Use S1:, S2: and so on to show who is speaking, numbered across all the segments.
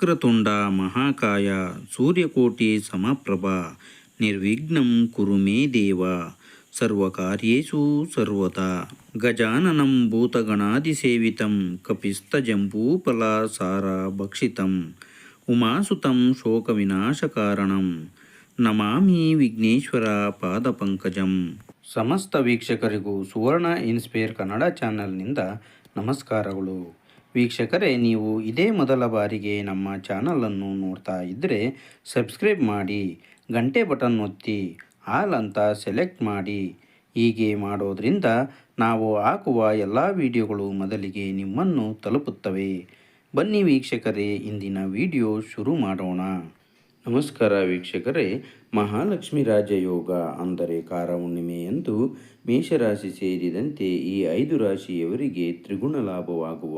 S1: ವಕ್ರತುಂಡ ಮಹಾಕಾಯ ಸೂರ್ಯಕೋಟಿ ಸಮಪ್ರಭ ನಿರ್ವಿಘ್ನಂ ಕುರು ಮೇ ದೇವ ಸರ್ವಕಾರ್ಯೇಷು ಸರ್ವತಾ. ಗಜಾನನಂ ಭೂತಗಣಾದಿಸೇವಿತಂ ಕಪಿಸ್ತಜಂಬೂಫಲಸಾರ ಭಕ್ಷಿತಂ ಉಮಾಸುತಂ ಶೋಕವಿನಾಶಕಾರಣಂ ನಮಾಮಿ ವಿಘ್ನೇಶ್ವರ ಪಾದಪಂಕಜಂ. ಸಮಸ್ತ ವೀಕ್ಷಕರಿಗೂ ಸುವರ್ಣ ಇನ್ಸ್ಪೈರ್ ಕನ್ನಡ ಚಾನಲ್ನಿಂದ ನಮಸ್ಕಾರಗಳು. ವೀಕ್ಷಕರೇ, ನೀವು ಇದೇ ಮೊದಲ ಬಾರಿಗೆ ನಮ್ಮ ಚಾನಲನ್ನು ನೋಡ್ತಾ ಇದ್ದರೆ ಸಬ್ಸ್ಕ್ರೈಬ್ ಮಾಡಿ, ಗಂಟೆ ಬಟನ್ ಒತ್ತಿ ಆಲ್ ಅಂತ ಸೆಲೆಕ್ಟ್ ಮಾಡಿ. ಹೀಗೆ ಮಾಡೋದ್ರಿಂದ ನಾವು ಹಾಕುವ ಎಲ್ಲ ವಿಡಿಯೋಗಳು ಮೊದಲಿಗೆ ನಿಮ್ಮನ್ನು ತಲುಪುತ್ತವೆ. ಬನ್ನಿ ವೀಕ್ಷಕರೇ, ಇಂದಿನ ವಿಡಿಯೋ ಶುರು ಮಾಡೋಣ. ನಮಸ್ಕಾರ ವೀಕ್ಷಕರೇ, ಮಹಾಲಕ್ಷ್ಮಿ ರಾಜಯೋಗ ಅಂದರೆ ಕಾರ ಹುಣ್ಣಿಮೆಯಂದು ಮೇಷರಾಶಿ ಸೇರಿದಂತೆ ಈ 5 ರಾಶಿಯವರಿಗೆ ತ್ರಿಗುಣ ಲಾಭವಾಗುವ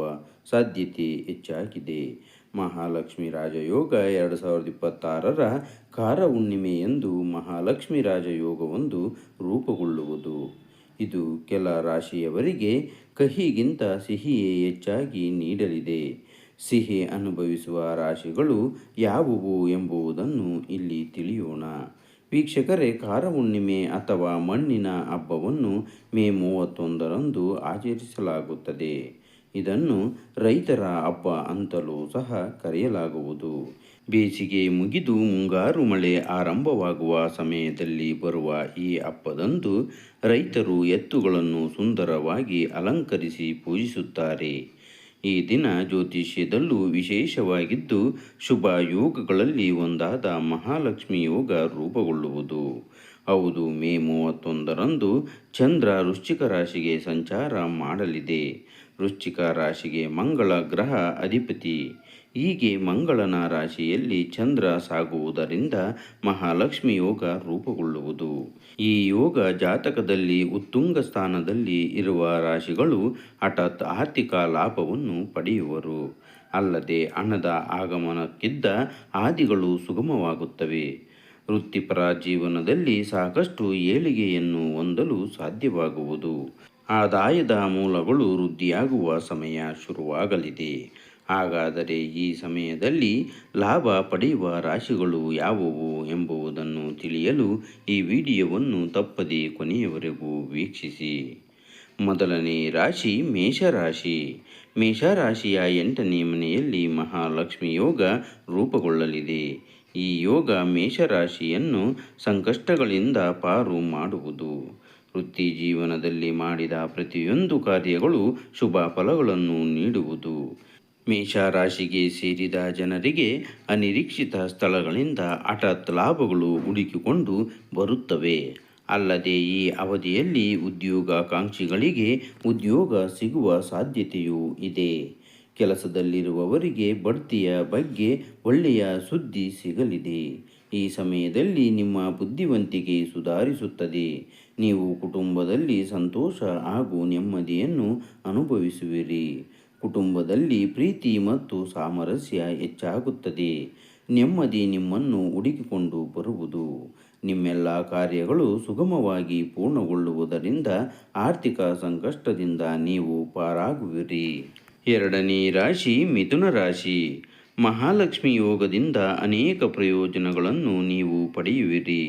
S1: ಸಾಧ್ಯತೆ ಹೆಚ್ಚಾಗಿದೆ. ಮಹಾಲಕ್ಷ್ಮಿ ರಾಜಯೋಗ 2026ರ ಕಾರ ಹುಣ್ಣಿಮೆಯಂದು ಮಹಾಲಕ್ಷ್ಮಿ ರಾಜಯೋಗವೊಂದು ರೂಪುಗೊಳ್ಳುವುದು. ಇದು ಕೆಲ ರಾಶಿಯವರಿಗೆ ಕಹಿಗಿಂತ ಸಿಹಿಯೇ ಹೆಚ್ಚಾಗಿ ನೀಡಲಿದೆ. ಸಿಹಿ ಅನುಭವಿಸುವ ರಾಶಿಗಳು ಯಾವುವು ಎಂಬುದನ್ನು ಇಲ್ಲಿ ತಿಳಿಯೋಣ. ವೀಕ್ಷಕರೇ, ಕಾರ ಹುಣ್ಣಿಮೆ ಅಥವಾ ಮಣ್ಣಿನ ಹಬ್ಬವನ್ನು ಮೇ 31ರಂದು ಆಚರಿಸಲಾಗುತ್ತದೆ. ಇದನ್ನು ರೈತರ ಹಬ್ಬ ಅಂತಲೂ ಸಹ ಕರೆಯಲಾಗುವುದು. ಬೇಸಿಗೆ ಮುಗಿದು ಮುಂಗಾರು ಮಳೆ ಆರಂಭವಾಗುವ ಸಮಯದಲ್ಲಿ ಬರುವ ಈ ಹಬ್ಬದಂದು ರೈತರು ಎತ್ತುಗಳನ್ನು ಸುಂದರವಾಗಿ ಅಲಂಕರಿಸಿ ಪೂಜಿಸುತ್ತಾರೆ. ಈ ದಿನ ಜ್ಯೋತಿಷ್ಯದಲ್ಲೂ ವಿಶೇಷವಾಗಿದ್ದು ಶುಭ ಯೋಗಗಳಲ್ಲಿ ಒಂದಾದ ಮಹಾಲಕ್ಷ್ಮಿ ಯೋಗ ರೂಪುಗೊಳ್ಳುವುದು. ಹೌದು, ಮೇ 31ರಂದು ಚಂದ್ರ ವೃಶ್ಚಿಕ ರಾಶಿಗೆ ಸಂಚಾರ ಮಾಡಲಿದೆ. ವೃಶ್ಚಿಕ ರಾಶಿಗೆ ಮಂಗಳ ಗ್ರಹ ಅಧಿಪತಿ. ಹೀಗೆ ಮಂಗಳನ ರಾಶಿಯಲ್ಲಿ ಚಂದ್ರ ಸಾಗುವುದರಿಂದ ಮಹಾಲಕ್ಷ್ಮಿ ಯೋಗ ರೂಪುಗೊಳ್ಳುವುದು. ಈ ಯೋಗ ಜಾತಕದಲ್ಲಿ ಉತ್ತುಂಗ ಸ್ಥಾನದಲ್ಲಿ ಇರುವ ರಾಶಿಗಳು ಹಠಾತ್ ಆರ್ಥಿಕ ಲಾಭವನ್ನು ಪಡೆಯುವರು. ಅಲ್ಲದೆ ಹಣದ ಆಗಮನಕ್ಕಿದ್ದ ಹಾದಿಗಳು ಸುಗಮವಾಗುತ್ತವೆ. ವೃತ್ತಿಪರ ಜೀವನದಲ್ಲಿ ಸಾಕಷ್ಟು ಏಳಿಗೆಯನ್ನು ಹೊಂದಲು ಸಾಧ್ಯವಾಗುವುದು. ಆದಾಯದ ಮೂಲಗಳು ವೃದ್ಧಿಯಾಗುವ ಸಮಯ ಶುರುವಾಗಲಿದೆ. ಹಾಗಾದರೆ ಈ ಸಮಯದಲ್ಲಿ ಲಾಭ ಪಡೆಯುವ ರಾಶಿಗಳು ಯಾವುವು ಎಂಬುದನ್ನು ತಿಳಿಯಲು ಈ ವಿಡಿಯೋವನ್ನು ತಪ್ಪದೆ ಕೊನೆಯವರೆಗೂ ವೀಕ್ಷಿಸಿ. ಮೊದಲನೇ ರಾಶಿ ಮೇಷರಾಶಿ. ಮೇಷರಾಶಿಯ 8ನೇ ಮನೆಯಲ್ಲಿ ಮಹಾಲಕ್ಷ್ಮಿ ಯೋಗ ರೂಪುಗೊಳ್ಳಲಿದೆ. ಈ ಯೋಗ ಮೇಷರಾಶಿಯನ್ನು ಸಂಕಷ್ಟಗಳಿಂದ ಪಾರು ಮಾಡುವುದು. ವೃತ್ತಿ ಜೀವನದಲ್ಲಿ ಮಾಡಿದ ಪ್ರತಿಯೊಂದು ಕಾರ್ಯಗಳು ಶುಭ ಫಲಗಳನ್ನು ನೀಡುವುದು. ಮೇಷರಾಶಿಗೆ ಸೇರಿದ ಜನರಿಗೆ ಅನಿರೀಕ್ಷಿತ ಸ್ಥಳಗಳಿಂದ ಹಠಾತ್ ಲಾಭಗಳು ಹುಡುಕಿಕೊಂಡು ಬರುತ್ತವೆ. ಅಲ್ಲದೆ ಈ ಅವಧಿಯಲ್ಲಿ ಉದ್ಯೋಗಾಕಾಂಕ್ಷಿಗಳಿಗೆ ಉದ್ಯೋಗ ಸಿಗುವ ಸಾಧ್ಯತೆಯೂ ಇದೆ. ಕೆಲಸದಲ್ಲಿರುವವರಿಗೆ ಬಡ್ತಿಯ ಬಗ್ಗೆ ಒಳ್ಳೆಯ ಸುದ್ದಿ ಸಿಗಲಿದೆ. ಈ ಸಮಯದಲ್ಲಿ ನಿಮ್ಮ ಬುದ್ಧಿವಂತಿಕೆ ಸುಧಾರಿಸುತ್ತದೆ. ನೀವು ಕುಟುಂಬದಲ್ಲಿ ಸಂತೋಷ ಹಾಗೂ ನೆಮ್ಮದಿಯನ್ನು ಅನುಭವಿಸುವಿರಿ. ಕುಟುಂಬದಲ್ಲಿ ಪ್ರೀತಿ ಮತ್ತು ಸಾಮರಸ್ಯ ಹೆಚ್ಚಾಗುತ್ತದೆ. ನೆಮ್ಮದಿ ನಿಮ್ಮನ್ನು ಹುಡುಕಿಕೊಂಡು ಬರುವುದು. ನಿಮ್ಮೆಲ್ಲ ಕಾರ್ಯಗಳು ಸುಗಮವಾಗಿ ಪೂರ್ಣಗೊಳ್ಳುವುದರಿಂದ ಆರ್ಥಿಕ ಸಂಕಷ್ಟದಿಂದ ನೀವು ಪಾರಾಗುವಿರಿ. 2ನೇ ರಾಶಿ ಮಿಥುನ ರಾಶಿ. ಮಹಾಲಕ್ಷ್ಮಿ ಯೋಗದಿಂದ ಅನೇಕ ಪ್ರಯೋಜನಗಳನ್ನು ನೀವು ಪಡೆಯುವಿರಿ.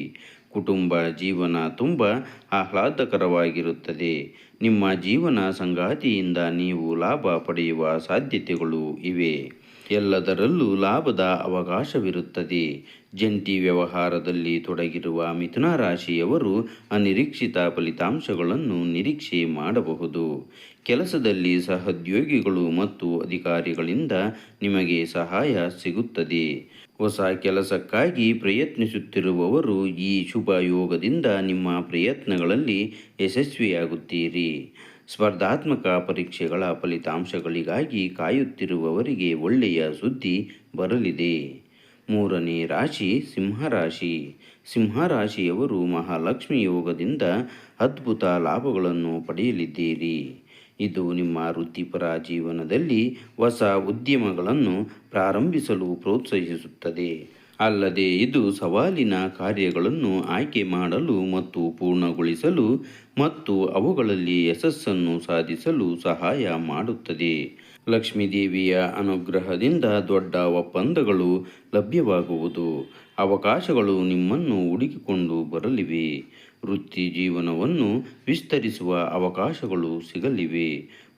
S1: ಕುಟುಂಬ ಜೀವನ ತುಂಬ ಆಹ್ಲಾದಕರವಾಗಿರುತ್ತದೆ. ನಿಮ್ಮ ಜೀವನ ಸಂಗಾತಿಯಿಂದ ನೀವು ಲಾಭ ಪಡೆಯುವ ಸಾಧ್ಯತೆಗಳು ಇವೆ. ಎಲ್ಲದರಲ್ಲೂ ಲಾಭದ ಅವಕಾಶವಿರುತ್ತದೆ. ಜಂಟಿ ವ್ಯವಹಾರದಲ್ಲಿ ತೊಡಗಿರುವ ಮಿಥುನ ರಾಶಿಯವರು ಅನಿರೀಕ್ಷಿತ ಫಲಿತಾಂಶಗಳನ್ನು ನಿರೀಕ್ಷೆ ಮಾಡಬಹುದು. ಕೆಲಸದಲ್ಲಿ ಸಹೋದ್ಯೋಗಿಗಳು ಮತ್ತು ಅಧಿಕಾರಿಗಳಿಂದ ನಿಮಗೆ ಸಹಾಯ ಸಿಗುತ್ತದೆ. ಹೊಸ ಕೆಲಸಕ್ಕಾಗಿ ಪ್ರಯತ್ನಿಸುತ್ತಿರುವವರು ಈ ಶುಭ ಯೋಗದಿಂದ ನಿಮ್ಮ ಪ್ರಯತ್ನಗಳಲ್ಲಿ ಯಶಸ್ವಿಯಾಗುತ್ತೀರಿ. ಸ್ಪರ್ಧಾತ್ಮಕ ಪರೀಕ್ಷೆಗಳ ಫಲಿತಾಂಶಗಳಿಗಾಗಿ ಕಾಯುತ್ತಿರುವವರಿಗೆ ಒಳ್ಳೆಯ ಸುದ್ದಿ ಬರಲಿದೆ. 3ನೇ ರಾಶಿ ಸಿಂಹರಾಶಿ. ಸಿಂಹರಾಶಿಯವರು ಮಹಾಲಕ್ಷ್ಮಿ ಯೋಗದಿಂದ ಅದ್ಭುತ ಲಾಭಗಳನ್ನು ಪಡೆಯಲಿದ್ದೀರಿ. ಇದು ನಿಮ್ಮ ವೃತ್ತಿಪರ ಜೀವನದಲ್ಲಿ ಹೊಸ ಉದ್ಯಮಗಳನ್ನು ಪ್ರಾರಂಭಿಸಲು ಪ್ರೋತ್ಸಾಹಿಸುತ್ತದೆ. ಅಲ್ಲದೆ ಇದು ಸವಾಲಿನ ಕಾರ್ಯಗಳನ್ನು ಆಯ್ಕೆ ಮಾಡಲು ಮತ್ತು ಪೂರ್ಣಗೊಳಿಸಲು ಮತ್ತು ಅವುಗಳಲ್ಲಿ ಯಶಸ್ಸನ್ನು ಸಾಧಿಸಲು ಸಹಾಯ ಮಾಡುತ್ತದೆ. ಲಕ್ಷ್ಮೀದೇವಿಯ ಅನುಗ್ರಹದಿಂದ ದೊಡ್ಡ ಒಪ್ಪಂದಗಳು ಲಭ್ಯವಾಗುವುದು. ಅವಕಾಶಗಳು ನಿಮ್ಮನ್ನು ಹುಡುಕಿಕೊಂಡು ಬರಲಿವೆ. ವೃತ್ತಿ ಜೀವನವನ್ನು ವಿಸ್ತರಿಸುವ ಅವಕಾಶಗಳು ಸಿಗಲಿವೆ.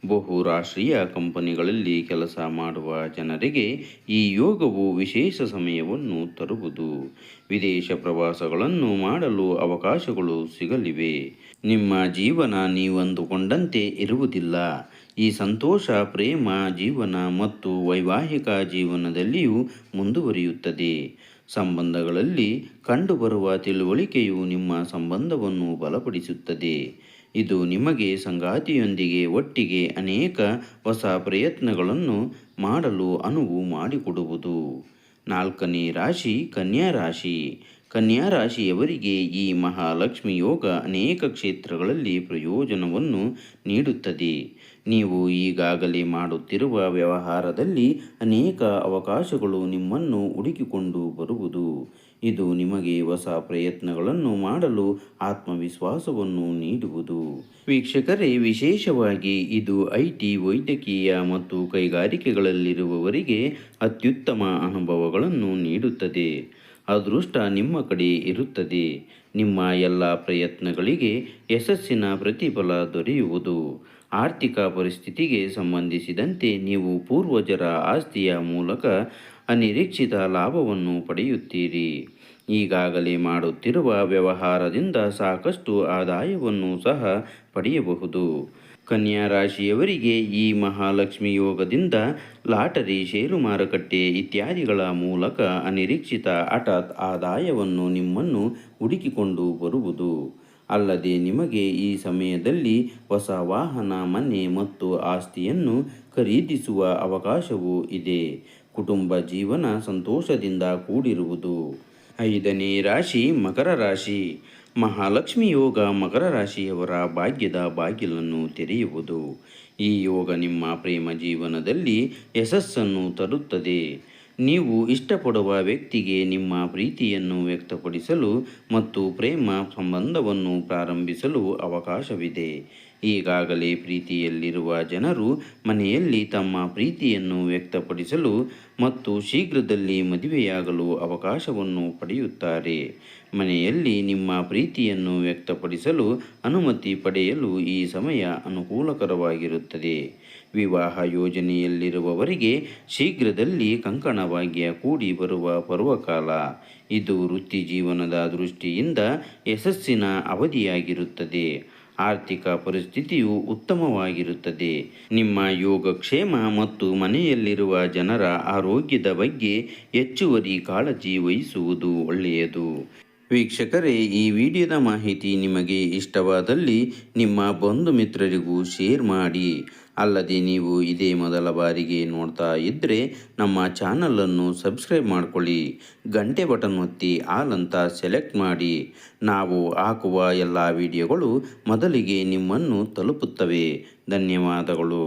S1: ಬಹುರಾಷ್ಟ್ರೀಯ ಕಂಪನಿಗಳಲ್ಲಿ ಕೆಲಸ ಮಾಡುವ ಜನರಿಗೆ ಈ ಯೋಗವು ವಿಶೇಷ ಸಮಯವನ್ನು ತರುವುದು. ವಿದೇಶ ಪ್ರವಾಸಗಳನ್ನು ಮಾಡಲು ಅವಕಾಶಗಳು ಸಿಗಲಿವೆ. ನಿಮ್ಮ ಜೀವನ ನೀವಂದುಕೊಂಡಂತೆ ಇರುವುದಿಲ್ಲ. ಈ ಸಂತೋಷ ಪ್ರೇಮ ಜೀವನ ಮತ್ತು ವೈವಾಹಿಕ ಜೀವನದಲ್ಲಿಯೂ ಮುಂದುವರಿಯುತ್ತದೆ. ಸಂಬಂಧಗಳಲ್ಲಿ ಕಂಡುಬರುವ ತಿಳುವಳಿಕೆಯು ನಿಮ್ಮ ಸಂಬಂಧವನ್ನು ಬಲಪಡಿಸುತ್ತದೆ. ಇದು ನಿಮಗೆ ಸಂಗಾತಿಯೊಂದಿಗೆ ಒಟ್ಟಿಗೆ ಅನೇಕ ಹೊಸ ಪ್ರಯತ್ನಗಳನ್ನು ಮಾಡಲು ಅನುವು ಮಾಡಿಕೊಡುವುದು. 4ನೇ ರಾಶಿ ಕನ್ಯಾ ರಾಶಿ. ಕನ್ಯಾ ರಾಶಿಯವರಿಗೆ ಈ ಮಹಾಲಕ್ಷ್ಮಿ ಯೋಗ ಅನೇಕ ಕ್ಷೇತ್ರಗಳಲ್ಲಿ ಪ್ರಯೋಜನವನ್ನು ನೀಡುತ್ತದೆ. ನೀವು ಈಗಾಗಲೇ ಮಾಡುತ್ತಿರುವ ವ್ಯವಹಾರದಲ್ಲಿ ಅನೇಕ ಅವಕಾಶಗಳು ನಿಮ್ಮನ್ನು ಹುಡುಕಿಕೊಂಡು ಬರುವುದು. ಇದು ನಿಮಗೆ ಹೊಸ ಪ್ರಯತ್ನಗಳನ್ನು ಮಾಡಲು ಆತ್ಮವಿಶ್ವಾಸವನ್ನು ನೀಡುವುದು. ವೀಕ್ಷಕರೇ, ವಿಶೇಷವಾಗಿ ಇದು IT, ವೈದ್ಯಕೀಯ ಮತ್ತು ಕೈಗಾರಿಕೆಗಳಲ್ಲಿರುವವರಿಗೆ ಅತ್ಯುತ್ತಮ ಅನುಭವಗಳನ್ನು ನೀಡುತ್ತದೆ. ಅದೃಷ್ಟ ನಿಮ್ಮ ಕಡೆ ಇರುತ್ತದೆ. ನಿಮ್ಮ ಎಲ್ಲ ಪ್ರಯತ್ನಗಳಿಗೆ ಯಶಸ್ಸಿನ ಪ್ರತಿಫಲ ದೊರೆಯುವುದು. ಆರ್ಥಿಕ ಪರಿಸ್ಥಿತಿಗೆ ಸಂಬಂಧಿಸಿದಂತೆ ನೀವು ಪೂರ್ವಜರ ಆಸ್ತಿಯ ಮೂಲಕ ಅನಿರೀಕ್ಷಿತ ಲಾಭವನ್ನು ಪಡೆಯುತ್ತೀರಿ. ಈಗಾಗಲೇ ಮಾಡುತ್ತಿರುವ ವ್ಯವಹಾರದಿಂದ ಸಾಕಷ್ಟು ಆದಾಯವನ್ನು ಸಹ ಪಡೆಯಬಹುದು. ಕನ್ಯಾ ರಾಶಿಯವರಿಗೆ ಈ ಮಹಾಲಕ್ಷ್ಮಿ ಯೋಗದಿಂದ ಲಾಟರಿ, ಷೇರು ಮಾರುಕಟ್ಟೆ ಇತ್ಯಾದಿಗಳ ಮೂಲಕ ಅನಿರೀಕ್ಷಿತ ಹಠಾತ್ ಆದಾಯವನ್ನು ನಿಮ್ಮನ್ನು ಹುಡುಕಿಕೊಂಡು ಬರುವುದು. ಅಲ್ಲದೆ ನಿಮಗೆ ಈ ಸಮಯದಲ್ಲಿ ಹೊಸ ವಾಹನ, ಮನೆ ಮತ್ತು ಆಸ್ತಿಯನ್ನು ಖರೀದಿಸುವ ಅವಕಾಶವೂ ಇದೆ. ಕುಟುಂಬ ಜೀವನ ಸಂತೋಷದಿಂದ ಕೂಡಿರುವುದು. 5ನೇ ರಾಶಿ ಮಕರ ರಾಶಿ. ಮಹಾಲಕ್ಷ್ಮಿ ಯೋಗ ಮಕರ ರಾಶಿಯವರ ಭಾಗ್ಯದ ಬಾಗಿಲನ್ನು ತೆರೆಯುವುದು. ಈ ಯೋಗ ನಿಮ್ಮ ಪ್ರೇಮ ಜೀವನದಲ್ಲಿ ಯಶಸ್ಸನ್ನು ತರುತ್ತದೆ. ನೀವು ಇಷ್ಟಪಡುವ ವ್ಯಕ್ತಿಗೆ ನಿಮ್ಮ ಪ್ರೀತಿಯನ್ನು ವ್ಯಕ್ತಪಡಿಸಲು ಮತ್ತು ಪ್ರೇಮ ಸಂಬಂಧವನ್ನು ಪ್ರಾರಂಭಿಸಲು ಅವಕಾಶವಿದೆ. ಈಗಾಗಲೇ ಪ್ರೀತಿಯಲ್ಲಿರುವ ಜನರು ಮನೆಯಲ್ಲಿ ತಮ್ಮ ಪ್ರೀತಿಯನ್ನು ವ್ಯಕ್ತಪಡಿಸಲು ಮತ್ತು ಶೀಘ್ರದಲ್ಲಿ ಮದುವೆಯಾಗಲು ಅವಕಾಶವನ್ನು ಪಡೆಯುತ್ತಾರೆ. ಮನೆಯಲ್ಲಿ ನಿಮ್ಮ ಪ್ರೀತಿಯನ್ನು ವ್ಯಕ್ತಪಡಿಸಲು ಅನುಮತಿ ಪಡೆಯಲು ಈ ಸಮಯ ಅನುಕೂಲಕರವಾಗಿರುತ್ತದೆ. ವಿವಾಹ ಯೋಜನೆಯಲ್ಲಿರುವವರಿಗೆ ಶೀಘ್ರದಲ್ಲಿ ಕಂಕಣ ಭಾಗ್ಯ ಕೂಡಿ ಬರುವ ಪರ್ವಕಾಲ. ಇದು ವೃತ್ತಿ ಜೀವನದ ದೃಷ್ಟಿಯಿಂದ ಯಶಸ್ಸಿನ ಅವಧಿಯಾಗಿರುತ್ತದೆ. ಆರ್ಥಿಕ ಪರಿಸ್ಥಿತಿಯು ಉತ್ತಮವಾಗಿರುತ್ತದೆ. ನಿಮ್ಮ ಯೋಗಕ್ಷೇಮ ಮತ್ತು ಮನೆಯಲ್ಲಿರುವ ಜನರ ಆರೋಗ್ಯದ ಬಗ್ಗೆ ಹೆಚ್ಚುವರಿ ಕಾಳಜಿ ವಹಿಸುವುದು ಒಳ್ಳೆಯದು. ವೀಕ್ಷಕರೇ, ಈ ವಿಡಿಯೋದ ಮಾಹಿತಿ ನಿಮಗೆ ಇಷ್ಟವಾದಲ್ಲಿ ನಿಮ್ಮ ಬಂಧು ಮಿತ್ರರಿಗೂ ಶೇರ್ ಮಾಡಿ. ಅಲ್ಲದೆ ನೀವು ಇದೇ ಮೊದಲ ಬಾರಿಗೆ ನೋಡ್ತಾ ಇದ್ದರೆ ನಮ್ಮ ಚಾನಲನ್ನು ಸಬ್ಸ್ಕ್ರೈಬ್ ಮಾಡ್ಕೊಳ್ಳಿ. ಗಂಟೆ ಬಟನ್ ಒತ್ತಿ ಆಲ್ ಅಂತ ಸೆಲೆಕ್ಟ್ ಮಾಡಿ. ನಾವು ಹಾಕುವ ಎಲ್ಲ ವಿಡಿಯೋಗಳು ಮೊದಲಿಗೆ ನಿಮ್ಮನ್ನು ತಲುಪುತ್ತವೆ. ಧನ್ಯವಾದಗಳು.